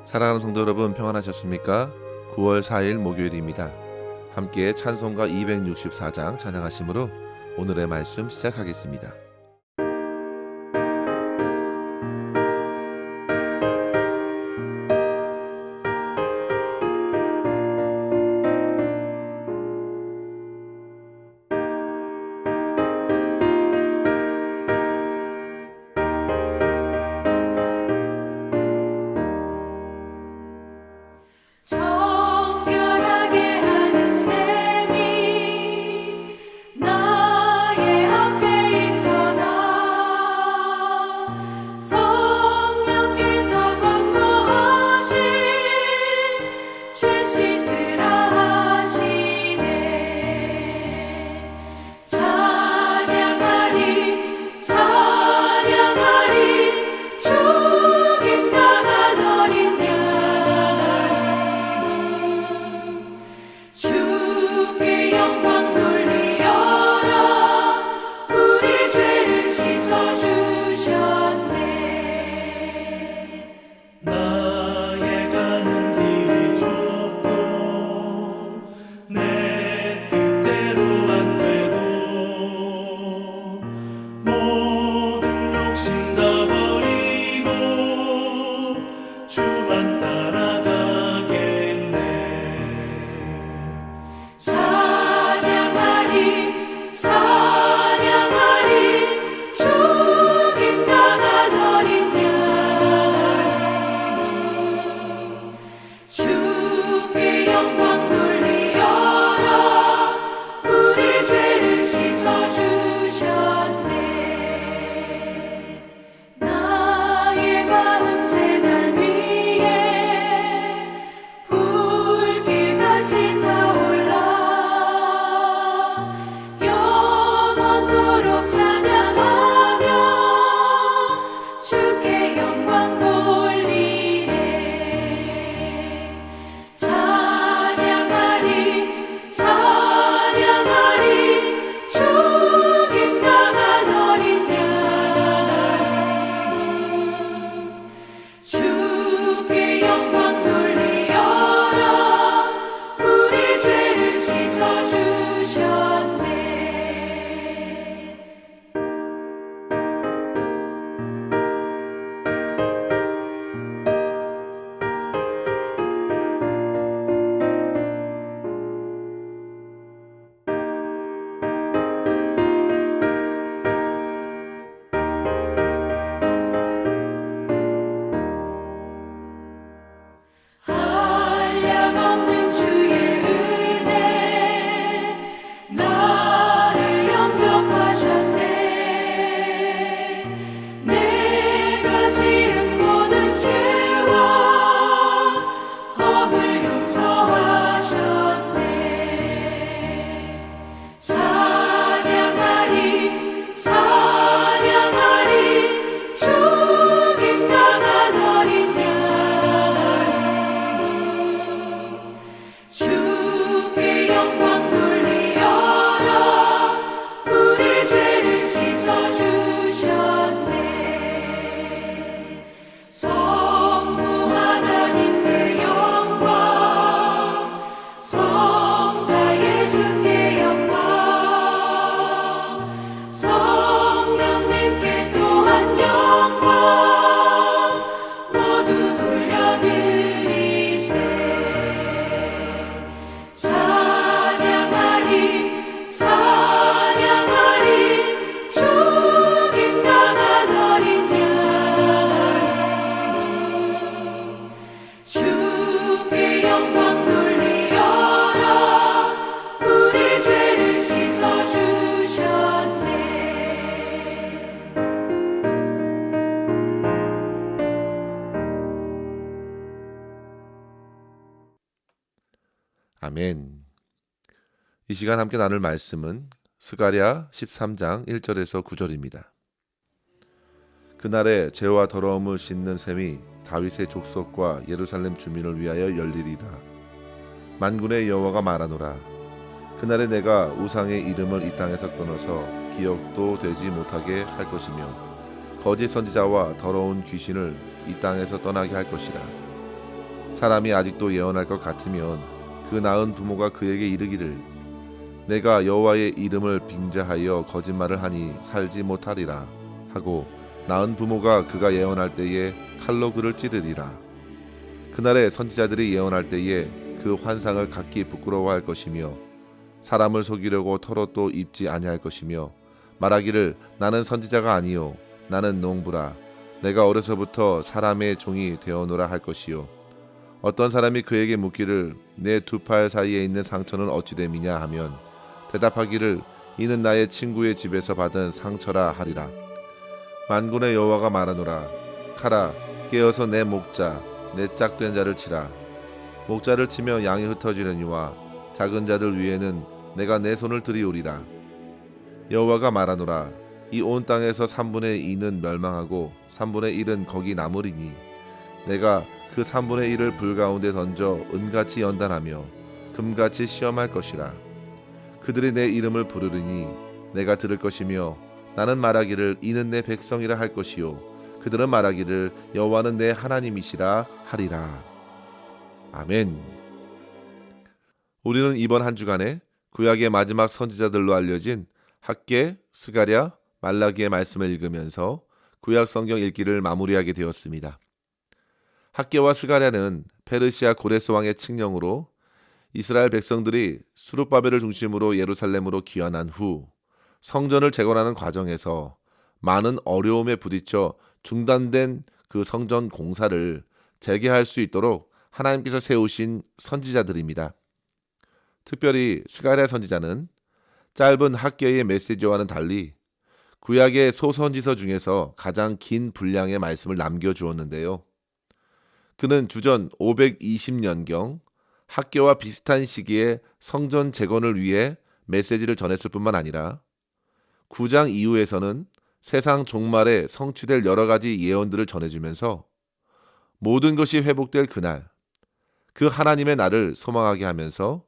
사랑하는 성도 여러분, 평안하셨습니까? 9월 4일 목요일입니다. 함께 찬송가 264장 찬양하심으로 오늘의 말씀 시작하겠습니다. 정결하게 하는 셈이 나의 앞에 있도다. 성령께서 권고하신 죄 씻으라 하시네. 찬양하리 찬양하리 죽임당한 어린 양 주께 영광 돌리어라. 우리 죄를 씻어주셨네. 나의 가는 길이 좁고 내 뜻대로 안 돼도 모든 욕심 다 버리고 주만 따라가겠네. 찬양하리 찬양하리 죽임당한 어린 양 주께 영광 돌리어라. 우리 죄를 씻어주셨네. 나의 마음 제단 위에 불길같이 타올라. 영원토록 찬양하며 주께 영광 돌리네. 찬양하리 찬양하리 죽임당한 어린 양 주께 영광 돌리어라. 우리 죄를 씻어주셨네. 한량없는 주의 은혜 나를 영접하셨네. 내가 지은 모든 죄와 허물 용서하셨네. 찬양하리 찬양하리 죽임당한 어린 양 주께 영광 돌리어라. 우리 죄를 씻어주셨네. 성부 하나님께 영광, 성자 예수께 영광, 성령님께 또한 영광 모두 돌려드리세. 찬양하리 찬양하리 죽임당한 어린 양 주께 영광 돌리어라. 우리 죄를 씻어주셨네. 아멘. 이 시간 함께 나눌 말씀은 스가랴 13장 1절에서 9절입니다. 그날에 죄와 더러움을 씻는 셈이 다윗의 족속과 예루살렘 주민을 위하여 열리리라. 만군의 여호와가 말하노라. 그날에 내가 우상의 이름을 이 땅에서 끊어서 기억도 되지 못하게 할 것이며 거짓 선지자와 더러운 귀신을 이 땅에서 떠나게 할 것이라. 사람이 아직도 예언할 것 같으면 그 낳은 부모가 그에게 이르기를 내가 여호와의 이름을 빙자하여 거짓말을 하니 살지 못하리라 하고 낳은 부모가 그가 예언할 때에 칼로 그를 찌르리라. 그날에 선지자들이 예언할 때에 그 환상을 각기 부끄러워할 것이며 사람을 속이려고 털옷도 입지 아니할 것이며 말하기를 나는 선지자가 아니요 나는 농부라 내가 어려서부터 사람의 종이 되어노라 할 것이요 어떤 사람이 그에게 묻기를 내 두 팔 사이에 있는 상처는 어찌 됨이냐 하면 대답하기를 이는 나의 친구의 집에서 받은 상처라 하리라. 만군의 여호와가 말하노라 가라 깨어서 내 목자 내 짝된 자를 치라. 목자를 치며 양이 흩어지려니와 작은 자들 위에는 내가 내 손을 들이오리라. 여호와가 말하노라 이 온 땅에서 3분의 2는 멸망하고 3분의 1은 거기 남으리니 내가 그 3분의 1을 불 가운데 던져 은같이 연단하며 금같이 시험할 것이라. 그들이 내 이름을 부르리니 내가 들을 것이며 나는 말하기를 이는 내 백성이라 할 것이요 그들은 말하기를 여호와는 내 하나님이시라 하리라. 아멘. 우리는 이번 한 주간에 구약의 마지막 선지자들로 알려진 학개, 스가랴, 말라기의 말씀을 읽으면서 구약 성경 읽기를 마무리하게 되었습니다. 학개와 스가랴는 페르시아 고레스 왕의 칙령으로 이스라엘 백성들이 수룹바벨을 중심으로 예루살렘으로 귀환한 후 성전을 재건하는 과정에서 많은 어려움에 부딪혀 중단된 그 성전 공사를 재개할 수 있도록 하나님께서 세우신 선지자들입니다. 특별히 스가랴 선지자는 짧은 학개의 메시지와는 달리 구약의 소선지서 중에서 가장 긴 분량의 말씀을 남겨주었는데요. 그는 주전 520년경 학개와 비슷한 시기에 성전 재건을 위해 메시지를 전했을 뿐만 아니라 9장 이후에서는 세상 종말에 성취될 여러 가지 예언들을 전해주면서 모든 것이 회복될 그날, 그 하나님의 날을 소망하게 하면서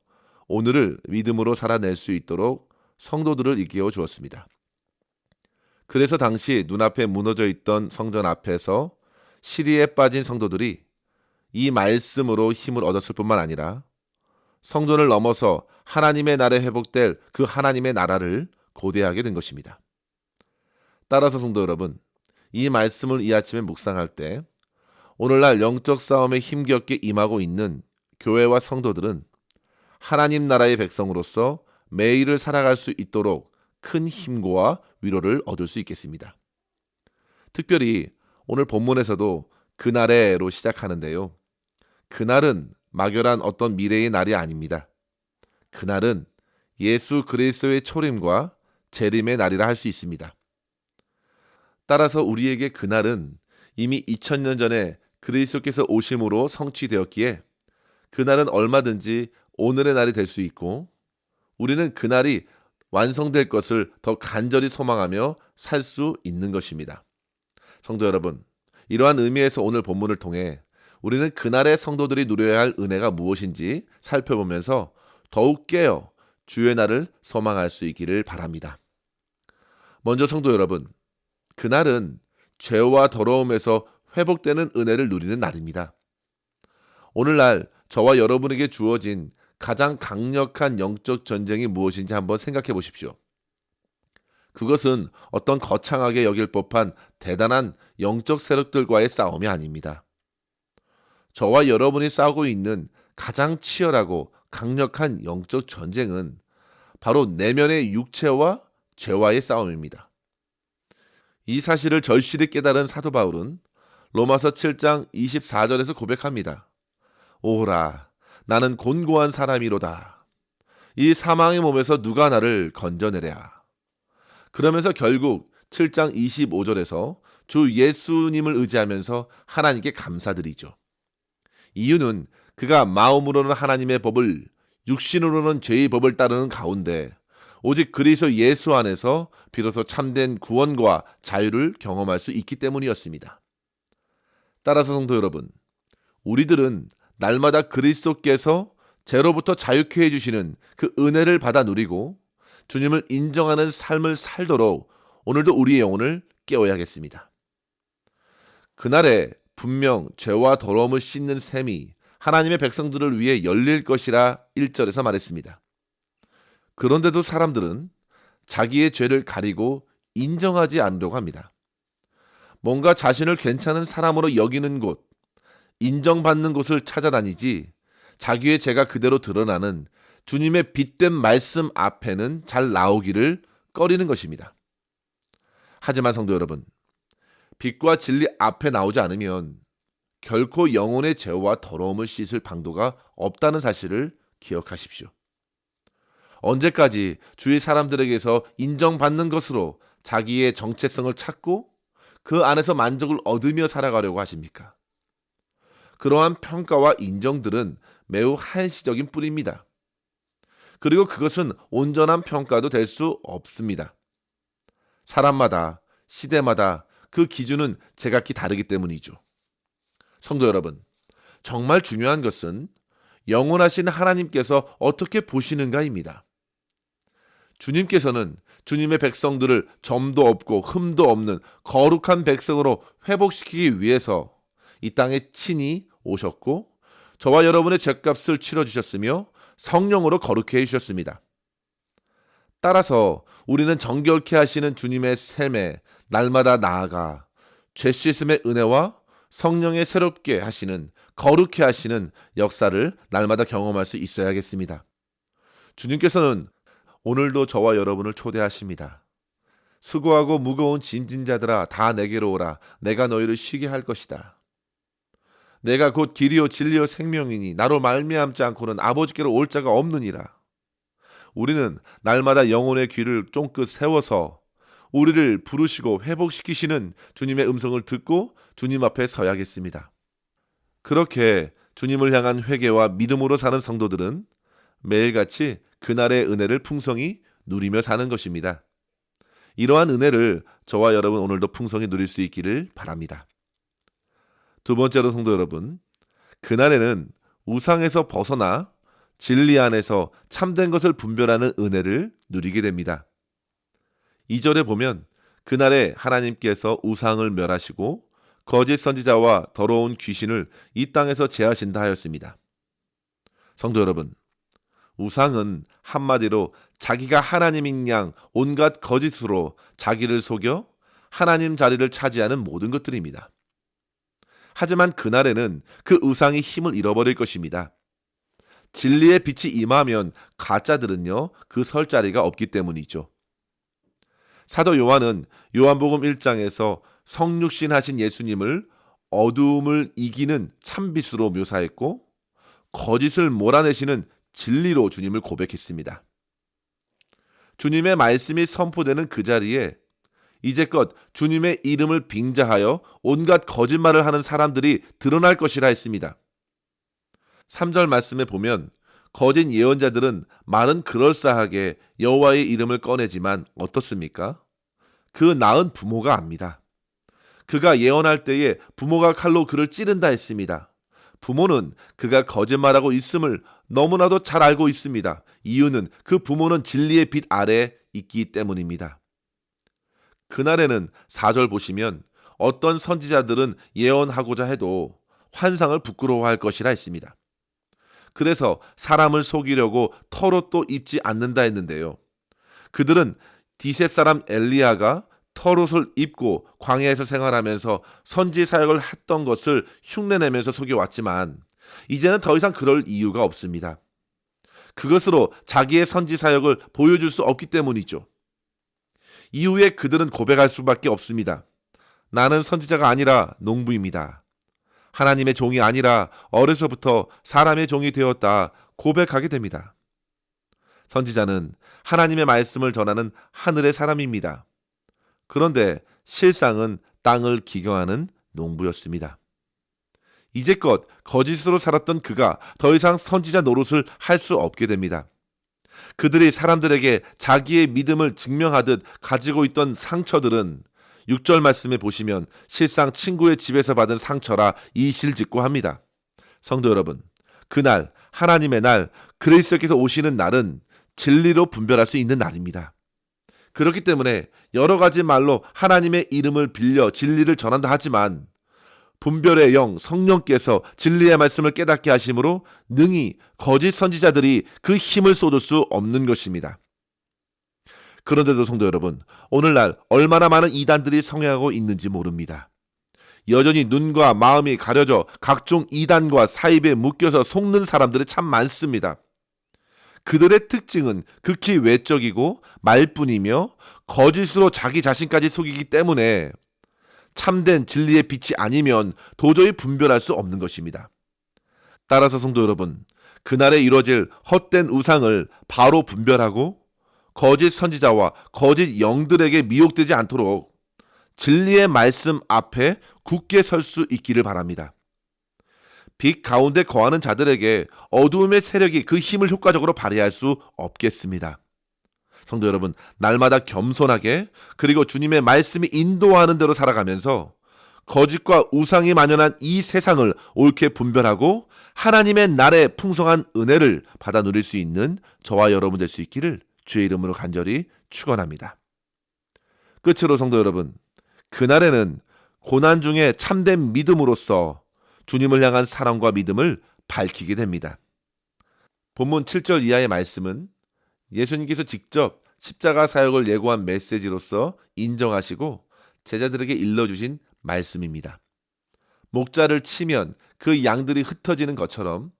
오늘을 믿음으로 살아낼 수 있도록 성도들을 일깨워 주었습니다. 그래서 당시 눈앞에 무너져 있던 성전 앞에서 시리에 빠진 성도들이 이 말씀으로 힘을 얻었을 뿐만 아니라 성전을 넘어서 하나님의 날에 회복될 그 하나님의 나라를 고대하게 된 것입니다. 따라서 성도 여러분, 이 말씀을 이 아침에 묵상할 때 오늘날 영적 싸움에 힘겹게 임하고 있는 교회와 성도들은 하나님 나라의 백성으로서 매일을 살아갈 수 있도록 큰 힘과 위로를 얻을 수 있겠습니다. 특별히 오늘 본문에서도 그날에로 시작하는데요. 그날은 막연한 어떤 미래의 날이 아닙니다. 그날은 예수 그리스도의 초림과 재림의 날이라 할 수 있습니다. 따라서 우리에게 그날은 이미 2000년 전에 그리스도께서 오심으로 성취되었기에 그날은 얼마든지 오늘의 날이 될 수 있고 우리는 그날이 완성될 것을 더 간절히 소망하며 살 수 있는 것입니다. 성도 여러분, 이러한 의미에서 오늘 본문을 통해 우리는 그날의 성도들이 누려야 할 은혜가 무엇인지 살펴보면서 더욱 깨어 주의 날을 소망할 수 있기를 바랍니다. 먼저 성도 여러분, 그날은 죄와 더러움에서 회복되는 은혜를 누리는 날입니다. 오늘날 저와 여러분에게 주어진 가장 강력한 영적 전쟁이 무엇인지 한번 생각해 보십시오. 그것은 어떤 거창하게 여길 법한 대단한 영적 세력들과의 싸움이 아닙니다. 저와 여러분이 싸우고 있는 가장 치열하고 강력한 영적 전쟁은 바로 내면의 육체와 죄와의 싸움입니다. 이 사실을 절실히 깨달은 사도 바울은 로마서 7장 24절에서 고백합니다. 오호라, 나는 곤고한 사람이로다. 이 사망의 몸에서 누가 나를 건져내랴. 그러면서 결국 7장 25절에서 주 예수님을 의지하면서 하나님께 감사드리죠. 이유는 그가 마음으로는 하나님의 법을, 육신으로는 죄의 법을 따르는 가운데 오직 그리스도 예수 안에서 비로소 참된 구원과 자유를 경험할 수 있기 때문이었습니다. 따라서 성도 여러분, 우리들은 날마다 그리스도께서 죄로부터 자유케 해주시는 그 은혜를 받아 누리고 주님을 인정하는 삶을 살도록 오늘도 우리의 영혼을 깨워야겠습니다. 그날에 분명 죄와 더러움을 씻는 셈이 하나님의 백성들을 위해 열릴 것이라 1절에서 말했습니다. 그런데도 사람들은 자기의 죄를 가리고 인정하지 않으려고 합니다. 뭔가 자신을 괜찮은 사람으로 여기는 곳, 인정받는 곳을 찾아다니지 자기의 죄가 그대로 드러나는 주님의 빛된 말씀 앞에는 잘 나오기를 꺼리는 것입니다. 하지만 성도 여러분, 빛과 진리 앞에 나오지 않으면 결코 영혼의 죄와 더러움을 씻을 방도가 없다는 사실을 기억하십시오. 언제까지 주위 사람들에게서 인정받는 것으로 자기의 정체성을 찾고 그 안에서 만족을 얻으며 살아가려고 하십니까? 그러한 평가와 인정들은 매우 한시적인 뿐입니다. 그리고 그것은 온전한 평가도 될 수 없습니다. 사람마다, 시대마다 그 기준은 제각기 다르기 때문이죠. 성도 여러분, 정말 중요한 것은 영원하신 하나님께서 어떻게 보시는가입니다. 주님께서는 주님의 백성들을 점도 없고 흠도 없는 거룩한 백성으로 회복시키기 위해서 이 땅에 친히 오셨고 저와 여러분의 죄값을 치러주셨으며 성령으로 거룩해 해주셨습니다. 따라서 우리는 정결케 하시는 주님의 셈에 날마다 나아가 죄 씻음의 은혜와 성령의 새롭게 하시는 거룩해 하시는 역사를 날마다 경험할 수 있어야겠습니다. 주님께서는 오늘도 저와 여러분을 초대하십니다. 수고하고 무거운 짐진 자들아 다 내게로 오라. 내가 너희를 쉬게 할 것이다. 내가 곧 길이요 진리요 생명이니 나로 말미암지 않고는 아버지께로 올 자가 없느니라. 우리는 날마다 영혼의 귀를 쫑긋 세워서 우리를 부르시고 회복시키시는 주님의 음성을 듣고 주님 앞에 서야겠습니다. 그렇게 주님을 향한 회개와 믿음으로 사는 성도들은 매일같이 그날의 은혜를 풍성히 누리며 사는 것입니다. 이러한 은혜를 저와 여러분 오늘도 풍성히 누릴 수 있기를 바랍니다. 두 번째로 성도 여러분, 그날에는 우상에서 벗어나 진리 안에서 참된 것을 분별하는 은혜를 누리게 됩니다. 2절에 보면 그날에 하나님께서 우상을 멸하시고 거짓 선지자와 더러운 귀신을 이 땅에서 제하신다 하였습니다. 성도 여러분, 우상은 한마디로 자기가 하나님인 양 온갖 거짓으로 자기를 속여 하나님 자리를 차지하는 모든 것들입니다. 하지만 그날에는 그 우상이 힘을 잃어버릴 것입니다. 진리의 빛이 임하면 가짜들은요 그 설 자리가 없기 때문이죠. 사도 요한은 요한복음 1장에서 성육신 하신 예수님을 어두움을 이기는 참빛으로 묘사했고 거짓을 몰아내시는 진리로 주님을 고백했습니다. 주님의 말씀이 선포되는 그 자리에 이제껏 주님의 이름을 빙자하여 온갖 거짓말을 하는 사람들이 드러날 것이라 했습니다. 3절 말씀에 보면 거짓 예언자들은 말은 그럴싸하게 여호와의 이름을 꺼내지만 어떻습니까? 그 낳은 부모가 압니다. 그가 예언할 때에 부모가 칼로 그를 찌른다 했습니다. 부모는 그가 거짓말하고 있음을 너무나도 잘 알고 있습니다. 이유는 그 부모는 진리의 빛 아래에 있기 때문입니다. 그날에는 4절 보시면 어떤 선지자들은 예언하고자 해도 환상을 부끄러워할 것이라 했습니다. 그래서 사람을 속이려고 털옷도 입지 않는다 했는데요. 그들은 디셉 사람 엘리야가 털옷을 입고 광야에서 생활하면서 선지 사역을 했던 것을 흉내내면서 속여왔지만 이제는 더 이상 그럴 이유가 없습니다. 그것으로 자기의 선지 사역을 보여줄 수 없기 때문이죠. 이후에 그들은 고백할 수밖에 없습니다. 나는 선지자가 아니라 농부입니다. 하나님의 종이 아니라 어려서부터 사람의 종이 되었다 고백하게 됩니다. 선지자는 하나님의 말씀을 전하는 하늘의 사람입니다. 그런데 실상은 땅을 기경하는 농부였습니다. 이제껏 거짓으로 살았던 그가 더 이상 선지자 노릇을 할 수 없게 됩니다. 그들이 사람들에게 자기의 믿음을 증명하듯 가지고 있던 상처들은 6절 말씀에 보시면 실상 친구의 집에서 받은 상처라 이실직고 합니다. 성도 여러분, 그날 하나님의 날 그리스도께서 오시는 날은 진리로 분별할 수 있는 날입니다. 그렇기 때문에 여러 가지 말로 하나님의 이름을 빌려 진리를 전한다 하지만 분별의 영 성령께서 진리의 말씀을 깨닫게 하심으로 능히 거짓 선지자들이 그 힘을 쏟을 수 없는 것입니다. 그런데도 성도 여러분, 오늘날 얼마나 많은 이단들이 성행하고 있는지 모릅니다. 여전히 눈과 마음이 가려져 각종 이단과 사입에 묶여서 속는 사람들이 참 많습니다. 그들의 특징은 극히 외적이고 말뿐이며 거짓으로 자기 자신까지 속이기 때문에 참된 진리의 빛이 아니면 도저히 분별할 수 없는 것입니다. 따라서 성도 여러분, 그날에 이루어질 헛된 우상을 바로 분별하고 거짓 선지자와 거짓 영들에게 미혹되지 않도록 진리의 말씀 앞에 굳게 설 수 있기를 바랍니다. 빛 가운데 거하는 자들에게 어두움의 세력이 그 힘을 효과적으로 발휘할 수 없겠습니다. 성도 여러분, 날마다 겸손하게 그리고 주님의 말씀이 인도하는 대로 살아가면서 거짓과 우상이 만연한 이 세상을 옳게 분별하고 하나님의 날의 풍성한 은혜를 받아 누릴 수 있는 저와 여러분 될 수 있기를 주의 이름으로 간절히 축원합니다. 끝으로 성도 여러분, 그날에는 고난 중에 참된 믿음으로써 주님을 향한 사랑과 믿음을 밝히게 됩니다. 본문 7절 이하의 말씀은 예수님께서 직접 십자가 사역을 예고한 메시지로서 인정하시고 제자들에게 일러주신 말씀입니다. 목자를 치면 그 양들이 흩어지는 것처럼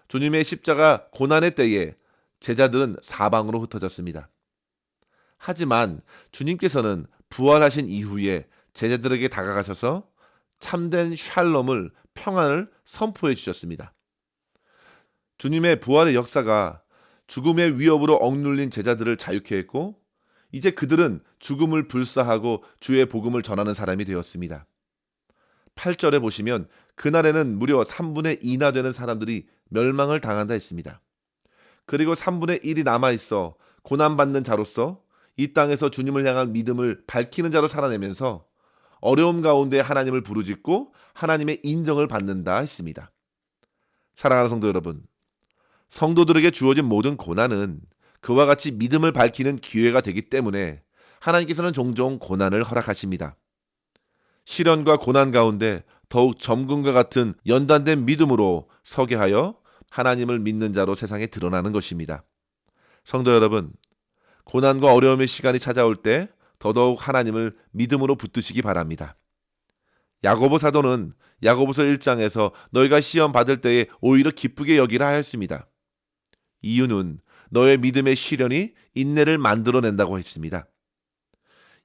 주님의 십자가 고난의 때에 제자들은 사방으로 흩어졌습니다. 하지만 주님께서는 부활하신 이후에 제자들에게 다가가셔서 참된 샬롬을, 평안을 선포해 주셨습니다. 주님의 부활의 역사가 죽음의 위협으로 억눌린 제자들을 자유케 했고 이제 그들은 죽음을 불사하고 주의 복음을 전하는 사람이 되었습니다. 8절에 보시면 그날에는 무려 3분의 2나 되는 사람들이 멸망을 당한다 했습니다. 그리고 3분의 1이 남아있어 고난받는 자로서 이 땅에서 주님을 향한 믿음을 밝히는 자로 살아내면서 어려움 가운데 하나님을 부르짖고 하나님의 인정을 받는다 했습니다. 사랑하는 성도 여러분, 성도들에게 주어진 모든 고난은 그와 같이 믿음을 밝히는 기회가 되기 때문에 하나님께서는 종종 고난을 허락하십니다. 시련과 고난 가운데 더욱 점금과 같은 연단된 믿음으로 서게 하여 하나님을 믿는 자로 세상에 드러나는 것입니다. 성도 여러분, 고난과 어려움의 시간이 찾아올 때 더더욱 하나님을 믿음으로 붙드시기 바랍니다. 야고보 사도는 야고보서 1장에서 너희가 시험 받을 때에 오히려 기쁘게 여기라 하였습니다. 이유는 너의 믿음의 시련이 인내를 만들어낸다고 했습니다.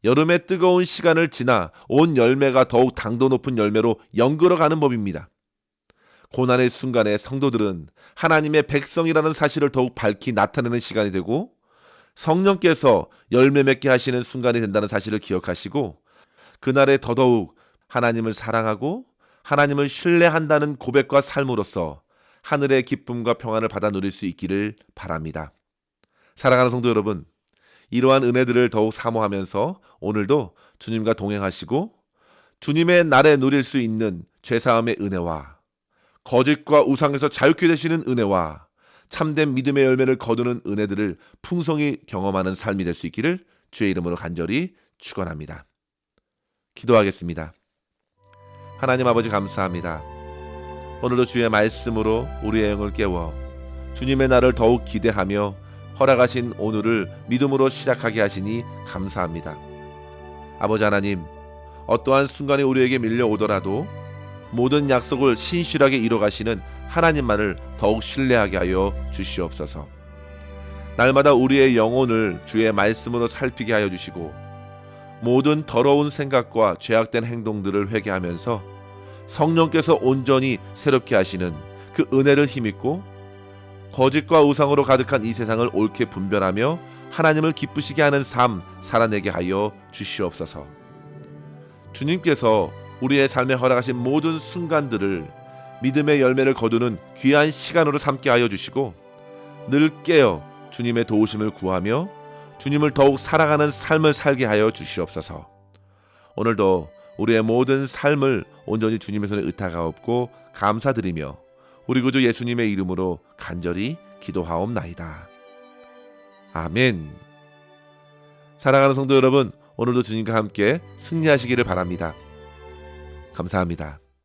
여름의 뜨거운 시간을 지나 온 열매가 더욱 당도 높은 열매로 연결어가는 법입니다. 고난의 순간에 성도들은 하나님의 백성이라는 사실을 더욱 밝히 나타내는 시간이 되고 성령께서 열매 맺게 하시는 순간이 된다는 사실을 기억하시고 그날에 더더욱 하나님을 사랑하고 하나님을 신뢰한다는 고백과 삶으로써 하늘의 기쁨과 평안을 받아 누릴 수 있기를 바랍니다. 사랑하는 성도 여러분, 이러한 은혜들을 더욱 사모하면서 오늘도 주님과 동행하시고 주님의 날에 누릴 수 있는 죄사함의 은혜와 거짓과 우상에서 자유케 되시는 은혜와 참된 믿음의 열매를 거두는 은혜들을 풍성히 경험하는 삶이 될 수 있기를 주의 이름으로 간절히 축원합니다. 기도하겠습니다. 하나님 아버지 감사합니다. 오늘도 주의 말씀으로 우리의 영을 깨워 주님의 날을 더욱 기대하며 허락하신 오늘을 믿음으로 시작하게 하시니 감사합니다. 아버지 하나님, 어떠한 순간이 우리에게 밀려오더라도 모든 약속을 신실하게 이뤄가시는 하나님만을 더욱 신뢰하게 하여 주시옵소서. 날마다 우리의 영혼을 주의 말씀으로 살피게 하여 주시고 모든 더러운 생각과 죄악된 행동들을 회개하면서 성령께서 온전히 새롭게 하시는 그 은혜를 힘입고 거짓과 우상으로 가득한 이 세상을 옳게 분별하며 하나님을 기쁘시게 하는 삶 살아내게 하여 주시옵소서. 주님께서 우리의 삶에 허락하신 모든 순간들을 믿음의 열매를 거두는 귀한 시간으로 삼게 하여 주시고 늘 깨어 주님의 도우심을 구하며 주님을 더욱 사랑하는 삶을 살게 하여 주시옵소서. 오늘도 우리의 모든 삶을 온전히 주님의 손에 의탁하옵고 감사드리며 우리 구주 예수님의 이름으로 간절히 기도하옵나이다. 아멘. 사랑하는 성도 여러분, 오늘도 주님과 함께 승리하시기를 바랍니다. 감사합니다.